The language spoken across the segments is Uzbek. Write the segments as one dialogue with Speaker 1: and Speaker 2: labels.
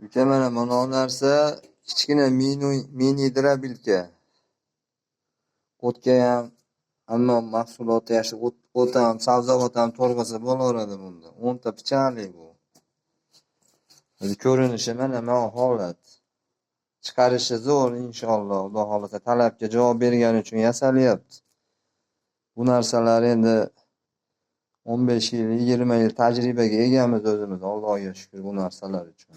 Speaker 1: Uka mana narsa kichkina mini drabilka. O'tga ham hamma mahsuloti yaxshi o't ham, sabzavot ham to'g'risi bo'laveradi bunda. 10 ta pichali bu. Ko'rinishi mana holat. Chiqarishi zo'r inshaalloh. Xudo xolasa talabga javob bergani uchun yasalyapti. Bu narsalar endi 15 yil, 20 yil tajribaga egamiz o'zimiz. Allohga shukr bu narsalar uchun.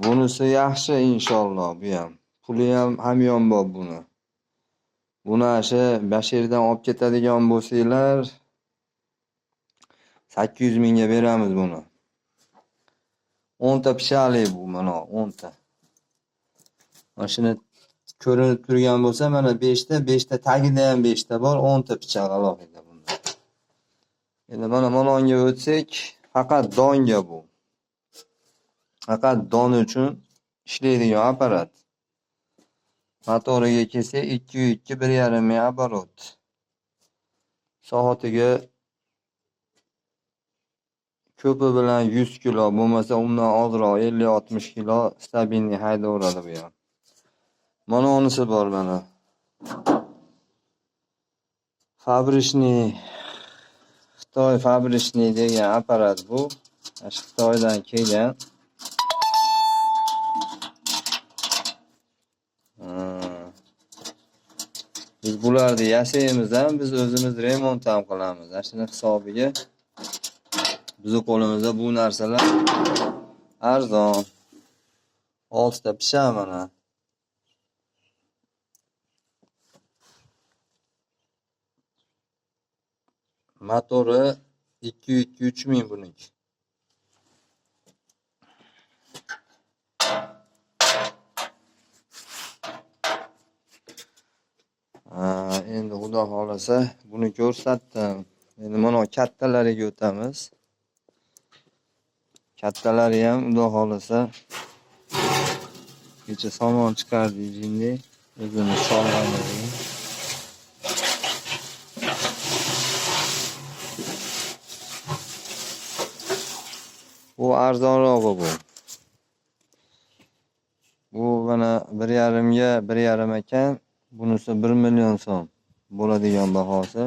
Speaker 1: Bunisi yaxshi inshaalloh bu ham. Puli ham hamyonbop buni. Buni asha Bashirdan olib ketadigan bo'lsanglar 800 mingga beramiz buni. 10 ta pishali bu mana 10 ta. Mashina ko'rinib turgan bo'lsa mana 5 ta tagida ham 5 ta bor, 10 ta pichoq alohida bunda. Endi mana onga o'tsak, faqat donga bu. Faqat don uchun ishlaydigan apparat. Motoriga kelsa 2.2 1.5 ming оборот. Soatiga ko'pi bilan 100 kilo, bo'lmasa undan ozroq 50-60 kilo stabilni haydaveradi bu ham. Mana onisi bor mana. Xitoy fabrishni degan apparat bu. Xitoydan kelgan. Biz bularni yasaymiz ham, biz o'zimiz remont ham qilamiz. Ashuna hisobiga bizni qo'limizda bu narsalar arzon. 6 ta pisha mana. Motori 2.3 ming buniki. Endi xudo xolasa buni ko'rsatdim. Endi mana kattalariga o'tamiz. Kattalari ham xudo xolasa kecha somon chiqardik jinni. O'zimiz solganimiz. Bu arzonroq bu. Bu mana 1.5 ga 1.5 ekan. Bunisi 1 million so'm bo'ladigan bahosi.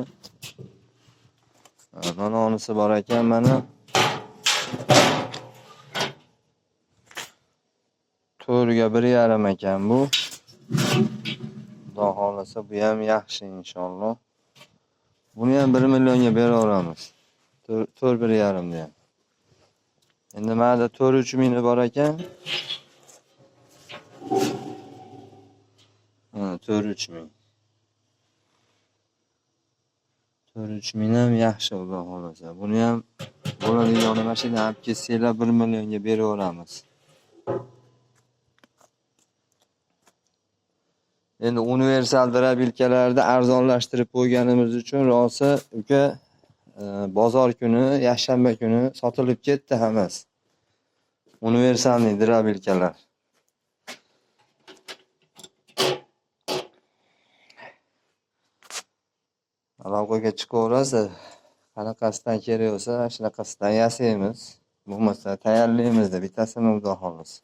Speaker 1: Mana onisi bor ekan mana. To'rga 1.5 ekan bu. Xudo xolasa bu ham yaxshi inshaalloh. Buni ham 1 millionga beraveramiz. 4.5 da. Endi mana 4.3 ming bor ekan. 4.3 ming. 4.3 ming ham yaxshi xudo xolasa. Buni ham bo'ladigan mashina olib kelsanglar 1 millionga beraveramiz. Endi universal drabilkalarda arzonlashtirib qo'yganimiz uchun rosa uka bozor kuni, yakshanba kuni sotilib ketdi hammasi. Universalni drabilkalar. Aloqaga chiqaverasiz. Qanaqasidan kerak bo'lsa, shunaqasidan yasaymiz. Bo'lmasa tayyorlaymiz deb bitasini xudo xolasa.